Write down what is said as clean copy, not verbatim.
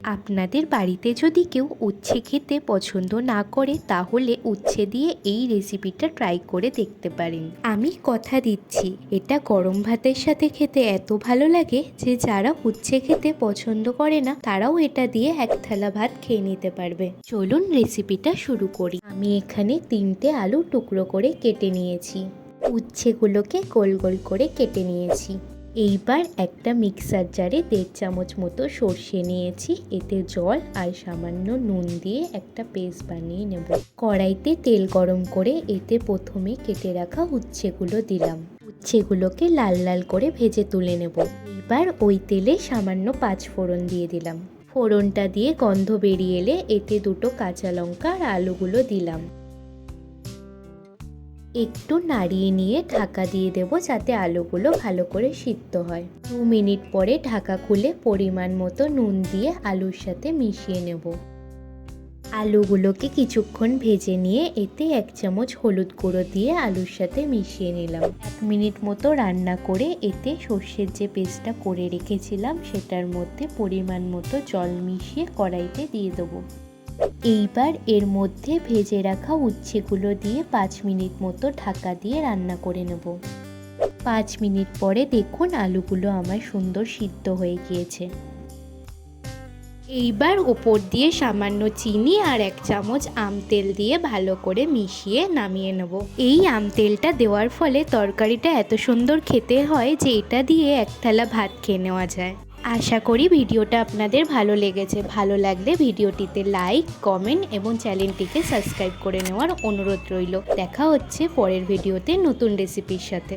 আপনাদের বাড়িতে যদি কেউ উচ্ছে খেতে পছন্দ না করে তাহলে উচ্ছে দিয়ে এই রেসিপিটা ট্রাই করে দেখতে পারেন। আমি কথা দিচ্ছি এটা গরম ভাতের সাথে খেতে এত ভালো লাগে যে যারা উচ্ছে খেতে পছন্দ করে না তারাও এটা দিয়ে এক থালা ভাত খেয়ে নিতে পারবে। চলুন রেসিপিটা শুরু করি। আমি এখানে 3টে আলু টুকরো করে কেটে নিয়েছি। উচ্ছেগুলোকে গোল গোল করে কেটে নিয়েছি। এইবার একটা মিক্সার জারে 1.5 চামচ মতো সর্ষে নিয়েছি। এতে জল আর সামান্য নুন দিয়ে একটা পেস্ট বানিয়ে নেব। কড়াইতে তেল গরম করে এতে প্রথমে কেটে রাখা উচ্ছেগুলো দিলাম। উচ্ছেগুলোকে লাল লাল করে ভেজে তুলে নেব। এবার ওই তেলে সামান্য 5 ফোড়ন দিয়ে দিলাম। ফোড়নটা দিয়ে গন্ধ বেরিয়ে এলে এতে 2টো কাঁচা লঙ্কা আর আলুগুলো দিলাম। একটু নাড়িয়ে নিয়ে ঢাকা দিয়ে দেব যাতে আলুগুলো ভালো করে সিদ্ধ হয়। 2 মিনিট পরে ঢাকা খুলে পরিমাণ মতো নুন দিয়ে আলুর সাথে মিশিয়ে নেব। আলুগুলোকে কিছুক্ষণ ভেজে নিয়ে এতে 1 চামচ হলুদ গুঁড়ো দিয়ে আলুর সাথে মিশিয়ে নিলাম। 1 মিনিট মতো রান্না করে এতে সর্ষের যে পেস্টটা করে রেখেছিলাম সেটার মধ্যে পরিমাণ মতো জল মিশিয়ে কড়াইতে দিয়ে দেবো। এইবার এর মধ্যে ভেজে রাখা উচ্ছেগুলো দিয়ে 5 মিনিট মতো ঢাকা দিয়ে রান্না করে নেব। 5 মিনিট পরে দেখুন আলুগুলো আমার সুন্দর সিদ্ধ হয়ে গিয়েছে। এইবার ওপর দিয়ে সামান্য চিনি আর 1 চামচ আম তেল দিয়ে ভালো করে মিশিয়ে নামিয়ে নেব। এই আম তেলটা দেওয়ার ফলে তরকারিটা এত সুন্দর খেতে হয় যে এটা দিয়ে এক থালা ভাত খেয়ে নেওয়া যায়। আশা করি ভিডিওটা আপনাদের ভালো লেগেছে। ভালো লাগলে ভিডিওটিতে লাইক, কমেন্ট এবং চ্যানেলটিকে সাবস্ক্রাইব করে নেওয়ার অনুরোধ রইল। দেখা হচ্ছে পরের ভিডিওতে নতুন রেসিপির সাথে।